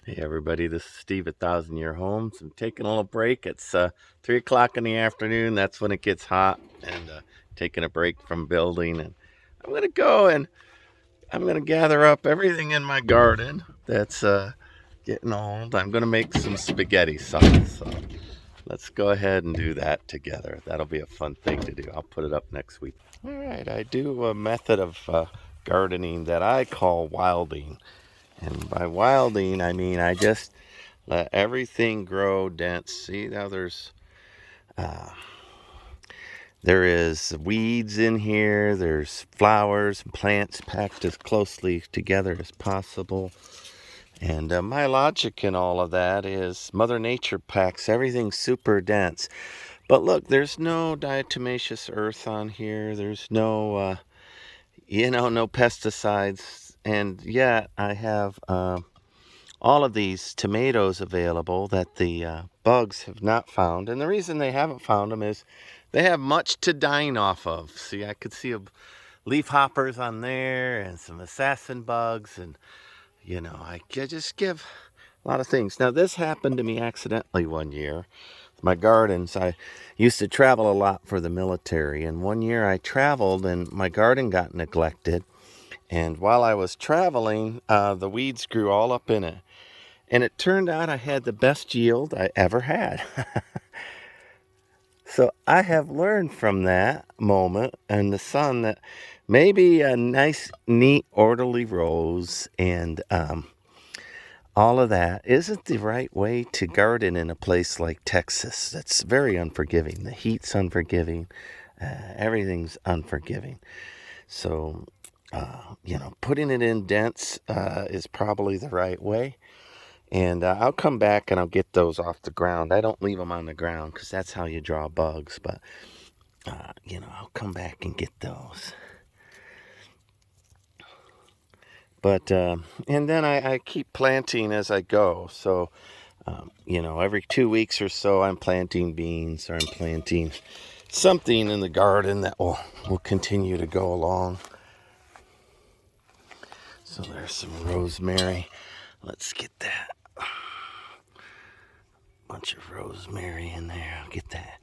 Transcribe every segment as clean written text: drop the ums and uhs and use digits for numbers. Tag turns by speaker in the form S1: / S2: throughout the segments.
S1: Hey everybody, this is Steve at 1000 Year Homes. I'm taking a little break. It's 3 o'clock in the afternoon. That's when it gets hot, and taking a break from building. And I'm going to go and I'm going to gather up everything in my garden that's getting old. I'm going to make some spaghetti sauce. So let's go ahead and do that together. That'll be a fun thing to do. I'll put it up next week. All right, I do a method of gardening that I call wilding. And by wilding, I mean I just let everything grow dense. See, now uh, there is weeds in here. There's flowers and plants packed as closely together as possible. And my logic in all of that is Mother Nature packs everything super dense. But look, there's no diatomaceous earth on here. There's no, no pesticides. And yet I have all of these tomatoes available that the bugs have not found. And the reason they haven't found them is they have much to dine off of. See, I could see leaf hoppers on there and some assassin bugs, and I just give a lot of things. Now this happened to me accidentally one year. My gardens, I used to travel a lot for the military, and one year I traveled and my garden got neglected. And while I was traveling, the weeds grew all up in it. And it turned out I had the best yield I ever had. So I have learned from that moment and the sun that maybe a nice, neat, orderly rows and all of that isn't the right way to garden in a place like Texas. That's very unforgiving. The heat's unforgiving. Everything's unforgiving. So, putting it in dense is probably the right way. And I'll come back and I'll get those off the ground. I don't leave them on the ground because that's how you draw bugs. But, I'll come back and get those. But, and then I keep planting as I go. So, every 2 weeks or so I'm planting beans or I'm planting something in the garden that will continue to go along. So there's some rosemary. Let's get that. Bunch of rosemary in there. I'll get that.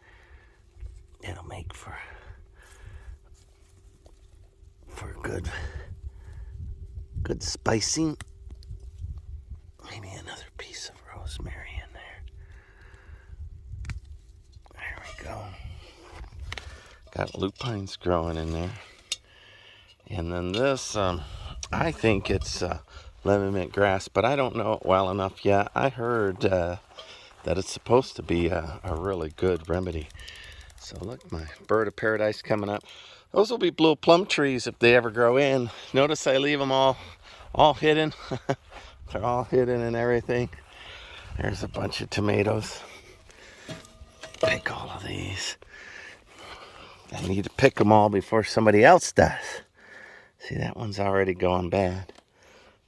S1: It'll make for good spicing. Maybe another piece of rosemary in there. There we go. Got lupines growing in there. And then this, I think it's lemon mint grass, but I don't know it well enough yet. I heard that it's supposed to be a really good remedy. So look, my bird of paradise coming up. Those will be blue plum trees if they ever grow in. Notice I leave them all hidden. They're all hidden and everything. There's a bunch of tomatoes. Pick all of these. I need to pick them all before somebody else does. See, that one's already going bad.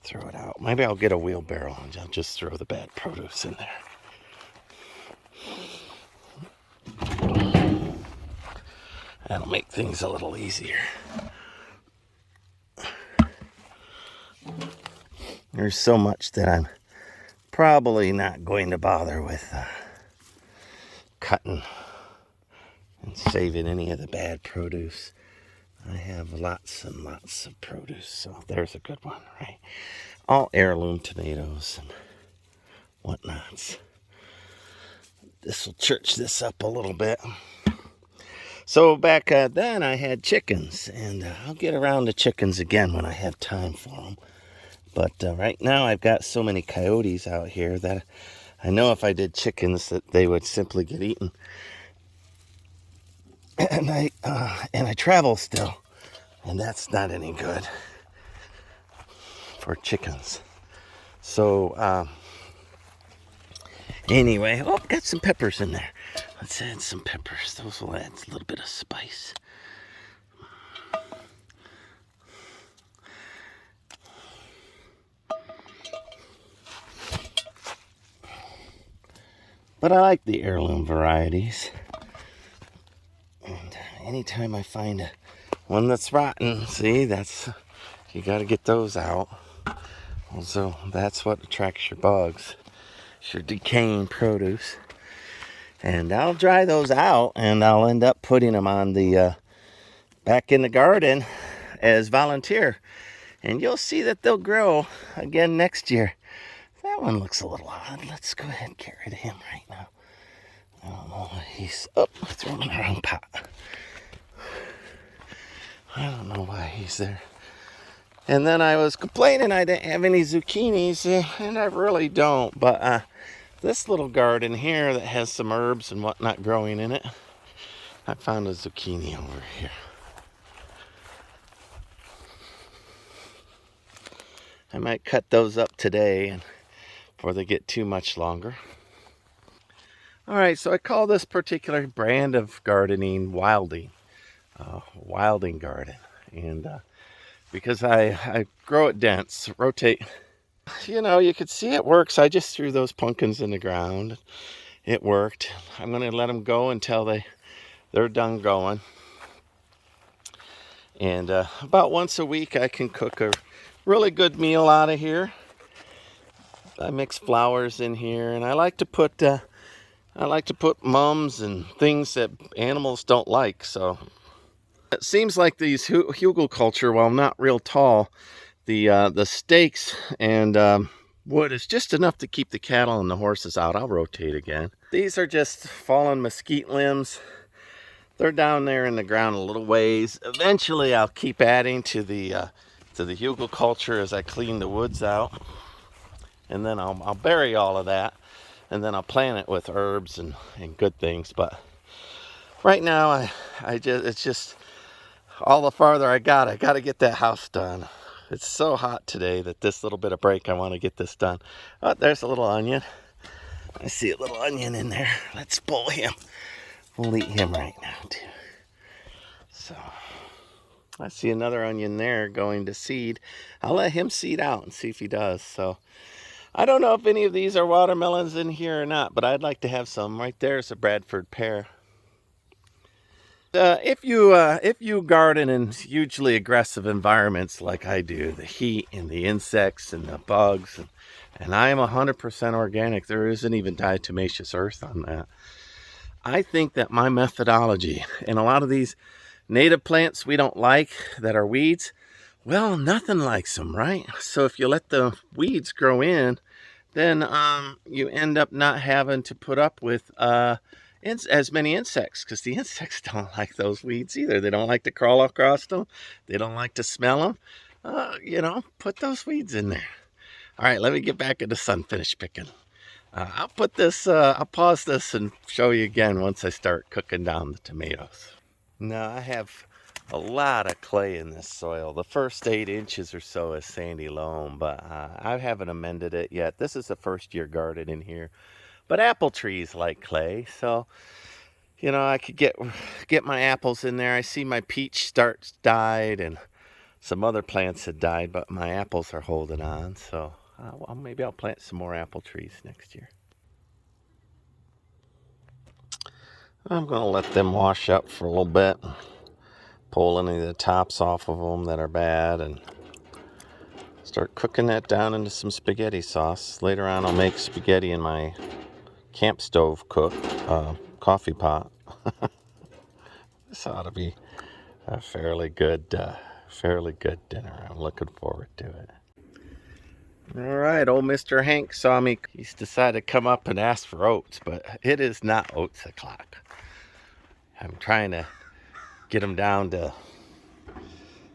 S1: Throw it out. Maybe I'll get a wheelbarrow and I'll just throw the bad produce in there. That'll make things a little easier. There's so much that I'm probably not going to bother with cutting and saving any of the bad produce. I have lots and lots of produce, so there's a good one, right? All heirloom tomatoes and whatnots. This will church this up a little bit. So back then I had chickens, and I'll get around to chickens again when I have time for them. But right now I've got so many coyotes out here that I know if I did chickens that they would simply get eaten. And I travel still, and that's not any good for chickens. So anyway, got some peppers in there. Let's add some peppers. Those will add a little bit of spice. But I like the heirloom varieties. And anytime I find one that's rotten, see, you got to get those out. So that's what attracts your bugs. It's your decaying produce. And I'll dry those out, and I'll end up putting them on the back in the garden as volunteer. And you'll see that they'll grow again next year. That one looks a little odd. Let's go ahead and get rid of him right now. I don't know why he's... Oh, I threw him in the wrong pot. I don't know why he's there. And then I was complaining I didn't have any zucchinis, and I really don't. But this little garden here that has some herbs and whatnot growing in it, I found a zucchini over here. I might cut those up today and before they get too much longer. All right, so I call this particular brand of gardening wilding, wilding garden. And because I grow it dense, rotate. You know, you could see it works. I just threw those pumpkins in the ground. It worked. I'm going to let them go until they're done going. And about once a week I can cook a really good meal out of here. I mix flowers in here, and I like to put mums and things that animals don't like. So it seems like these hugelculture, while not real tall, the stakes and wood is just enough to keep the cattle and the horses out. I'll rotate again. These are just fallen mesquite limbs. They're down there in the ground a little ways. Eventually I'll keep adding to the hugelculture as I clean the woods out. And then I'll bury all of that. And then I'll plant it with herbs and good things. But right now it's just all the farther I got to get that house done. It's so hot today that this little bit of break I want to get this done. Oh, there's a little onion. I see a little onion in there. Let's pull him. We'll eat him right now too. So I see another onion there going to seed. I'll let him seed out and see if he does. So I don't know if any of these are watermelons in here or not, but I'd like to have some. Right there's a Bradford pear. If you garden in hugely aggressive environments like I do, the heat and the insects and the bugs, and I am 100% organic. There isn't even diatomaceous earth on that. I think that my methodology, and a lot of these native plants we don't like that are weeds, well, nothing likes them, right? So if you let the weeds grow in, then you end up not having to put up with as many insects, because the insects don't like those weeds either. They don't like to crawl across them. They don't like to smell them. You know, put those weeds in there. All right, let me get back in the sun, finish picking. I'll pause this and show you again once I start cooking down the tomatoes. Now I have a lot of clay in this soil. The first 8 inches or so is sandy loam, but I haven't amended it yet. This is the first year garden in here. But apple trees like clay, so you know I could get my apples in there. I see my peach starts died and some other plants had died, but my apples are holding on. So maybe I'll plant some more apple trees next year. I'm going to let them wash up for a little bit. Pull any of the tops off of them that are bad and start cooking that down into some spaghetti sauce. Later on I'll make spaghetti in my camp stove coffee pot. This ought to be a fairly good dinner. I'm looking forward to it. All right, old Mr. Hank saw me. He's decided to come up and ask for oats, but it is not oats o'clock. I'm trying to get him down to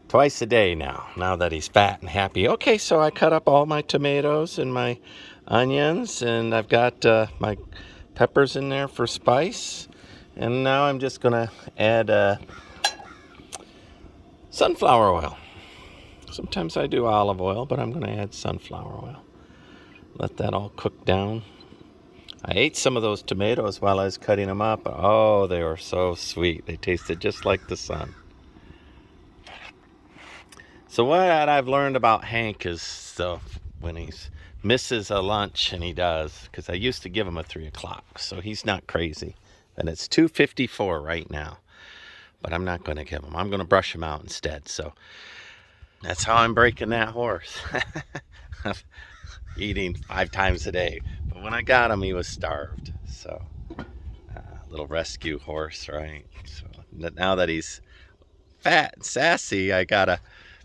S1: twice a day now that he's fat and happy. Okay, so I cut up all my tomatoes and my onions, and I've got my peppers in there for spice. And now I'm just going to add sunflower oil. Sometimes I do olive oil, but I'm going to add sunflower oil. Let that all cook down. I ate some of those tomatoes while I was cutting them up. Oh, they were so sweet. They tasted just like the sun. So what I've learned about Hank is when he misses a lunch, and he does, because I used to give him a 3 o'clock, so he's not crazy. And it's 2:54 right now, but I'm not going to give him. I'm going to brush him out instead. So That's how I'm breaking that horse. Eating 5 times a day. But when I got him, he was starved. So, little rescue horse, right? So now that he's fat and sassy, I gotta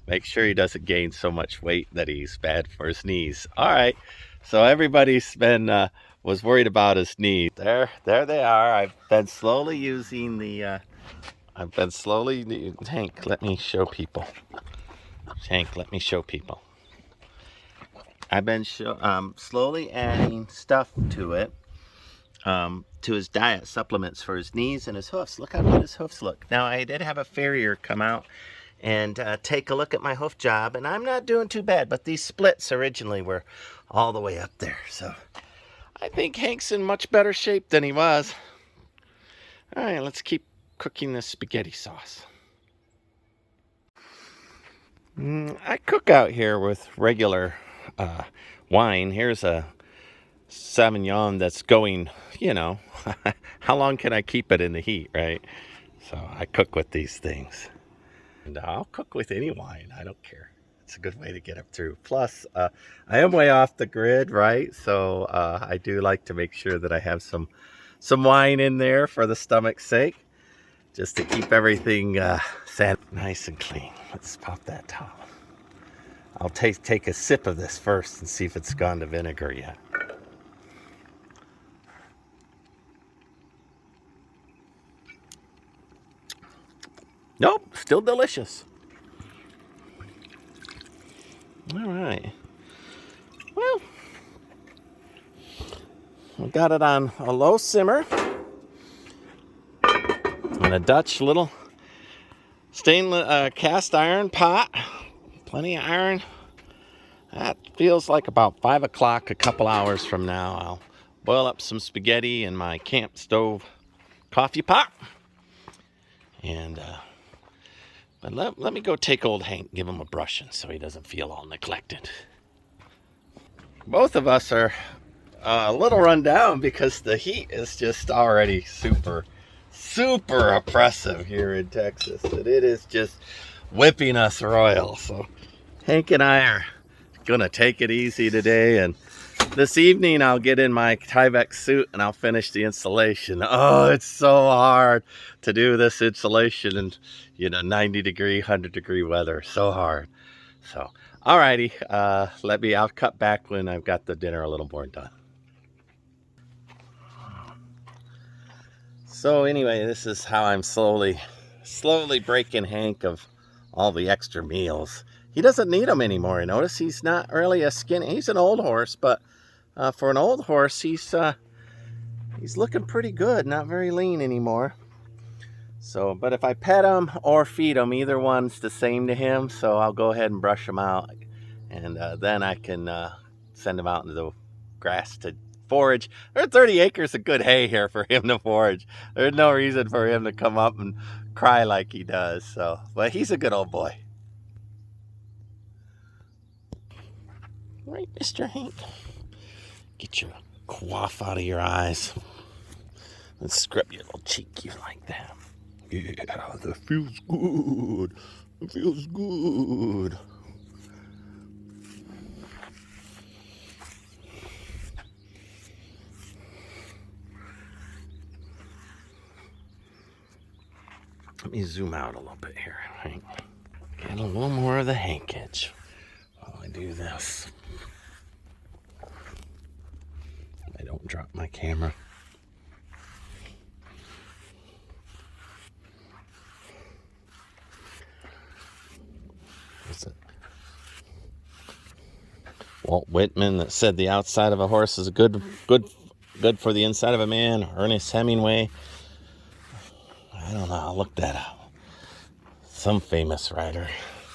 S1: make sure he doesn't gain so much weight that he's bad for his knees. All right. So everybody's been was worried about his knees. There they are. I've been slowly using the. Hank, let me show people. Hank, let me show people. I've been slowly adding stuff to it, to his diet, supplements for his knees and his hoofs. Look how good his hoofs look. Now, I did have a farrier come out and take a look at my hoof job, and I'm not doing too bad, but these splits originally were all the way up there. So I think Hank's in much better shape than he was. All right, let's keep cooking this spaghetti sauce. I cook out here with regular wine. Here's a Sauvignon that's going, how long can I keep it in the heat, right? So I cook with these things. And I'll cook with any wine. I don't care. It's a good way to get up through. Plus, I am way off the grid, right? So I do like to make sure that I have some wine in there for the stomach's sake, just to keep everything nice and clean. Let's pop that top. I'll take a sip of this first and see if it's gone to vinegar yet. Nope, still delicious. All right. Well, we got it on a low simmer in a Dutch little stainless cast iron pot. Plenty of iron. That feels like about 5 o'clock. A couple hours from now, I'll boil up some spaghetti in my camp stove coffee pot. And but let me go take old Hank, give him a brushing so he doesn't feel all neglected. Both of us are a little run down because the heat is just already super oppressive here in Texas. And it is just whipping us royal. So Hank and I are gonna take it easy today, and this evening I'll get in my Tyvek suit and I'll finish the installation. Oh, it's so hard to do this installation in 90 degree, 100 degree weather. So hard. So, alrighty, I'll cut back when I've got the dinner a little more done. So anyway, this is how I'm slowly breaking Hank of all the extra meals. He doesn't need them anymore. Notice he's not really a skinny. He's an old horse, but for an old horse, he's looking pretty good. Not very lean anymore. So, but if I pet him or feed him, either one's the same to him. So I'll go ahead and brush him out, and then I can send him out into the grass to forage. There's 30 acres of good hay here for him to forage. There's no reason for him to come up and cry like he does. So, but he's a good old boy. Right, Mr. Hank? Get your quaff out of your eyes. Let's scrub your little cheek. You like that? Yeah, that feels good. It feels good. Let me zoom out a little bit here, Hank. Get a little more of the Hankage while I do this. I don't drop my camera. What's it? Walt Whitman that said the outside of a horse is good for the inside of a man. Ernest Hemingway. I don't know. I'll look that up. Some famous writer.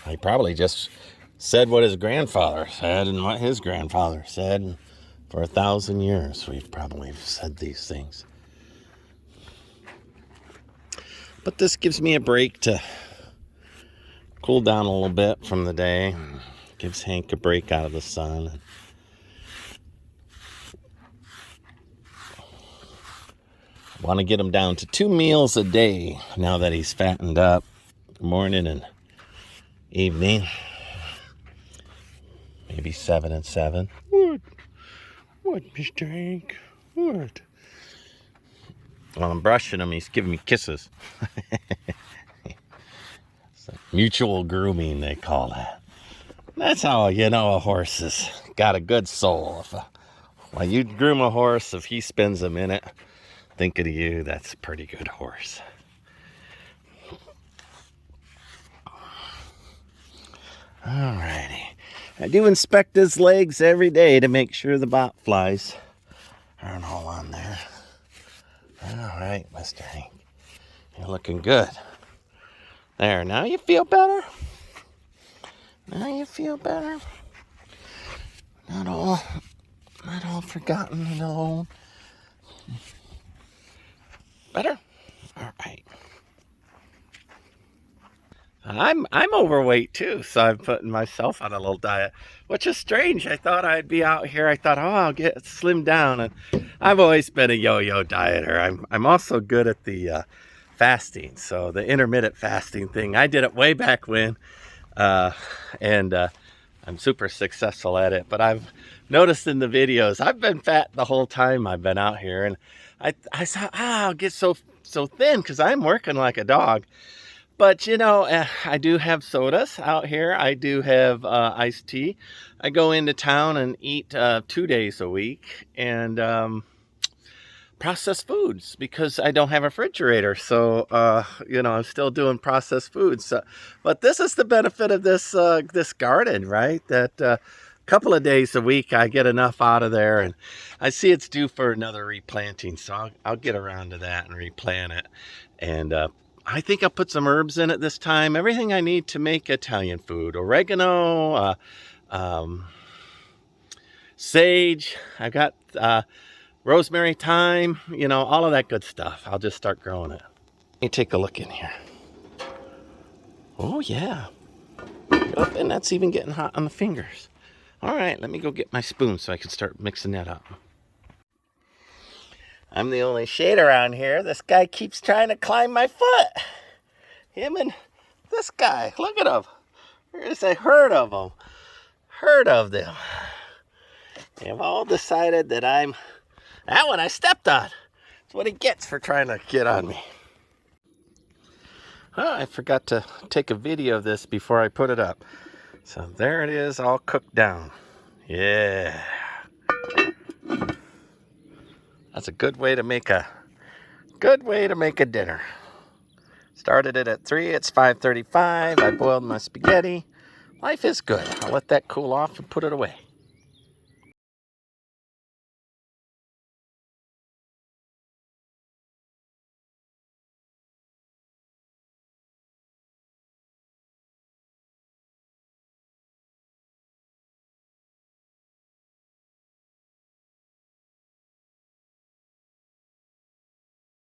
S1: He probably just said what his grandfather said and what his grandfather said. And for 1,000 years, we've probably said these things. But this gives me a break to cool down a little bit from the day. Gives Hank a break out of the sun. I want to get him down to 2 meals a day now that he's fattened up. Morning and evening. maybe 7 and 7. What, Mr. Hank? What? While I'm brushing him, he's giving me kisses. It's like mutual grooming, they call that. That's how you know a horse has got a good soul. When you groom a horse, if he spends a minute thinking of you, that's a pretty good horse. Alrighty. I do inspect his legs every day to make sure the bot flies aren't all on there. Alright, Mr. Hank. You're looking good. There, now you feel better? Now you feel better? Not all forgotten and alone. Better? Alright. I'm overweight too, so I'm putting myself on a little diet, which is strange. I thought I'd be out here. I thought, oh, I'll get slimmed down, and I've always been a yo-yo dieter. I'm also good at the fasting, so the intermittent fasting thing. I did it way back when, and I'm super successful at it. But I've noticed in the videos, I've been fat the whole time I've been out here, and I thought, I'll get so thin because I'm working like a dog. But, you know, I do have sodas out here. I do have iced tea. I go into town and eat 2 days a week. And processed foods because I don't have a refrigerator. So, you know, I'm still doing processed foods. So, but this is the benefit of this this garden, right? That a couple of days a week I get enough out of there. And I see it's due for another replanting. So I'll get around to that and replant it. And I think I'll put some herbs in it this time. Everything I need to make Italian food. Oregano, sage. I've got rosemary, thyme, you know, all of that good stuff. I'll just start growing it. Let me take a look in here. Oh, yeah. Oh, and that's even getting hot on the fingers. All right, let me go get my spoon so I can start mixing that up. I'm the only shade around here. This guy keeps trying to climb my foot. Him and this guy. Look at him. There's a herd of them. Herd of them. They've all decided that I'm... That one I stepped on. That's what he gets for trying to get on me. Oh, I forgot to take a video of this before I put it up. So there it is, all cooked down. Yeah. That's a good way to make a dinner. Started it at 3, it's 5:35. I boiled my spaghetti. Life is good. I'll let that cool off and put it away.